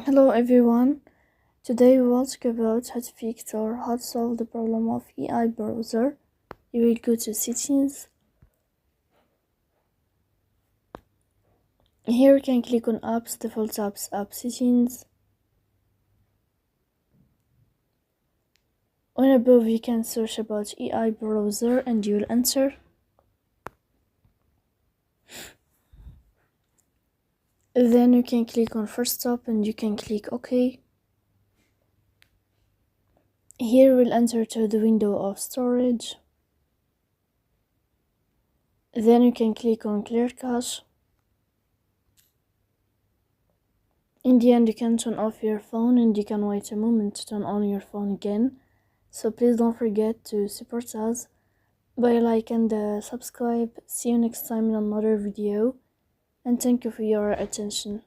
Hello everyone. Today we will talk about how to fix or how to solve the problem of AI browser. You will go to settings. Here you can click on apps, default apps, app settings. On above you can search about AI browser and you will enter. Then you can click on first stop and you can click OK. Here we'll enter to the window of storage. Then you can click on clear cache. In the end you can turn off your phone and you can wait a moment to turn on your phone again. So please don't forget to support us by like and subscribe. See you next time in another video and thank you for your attention.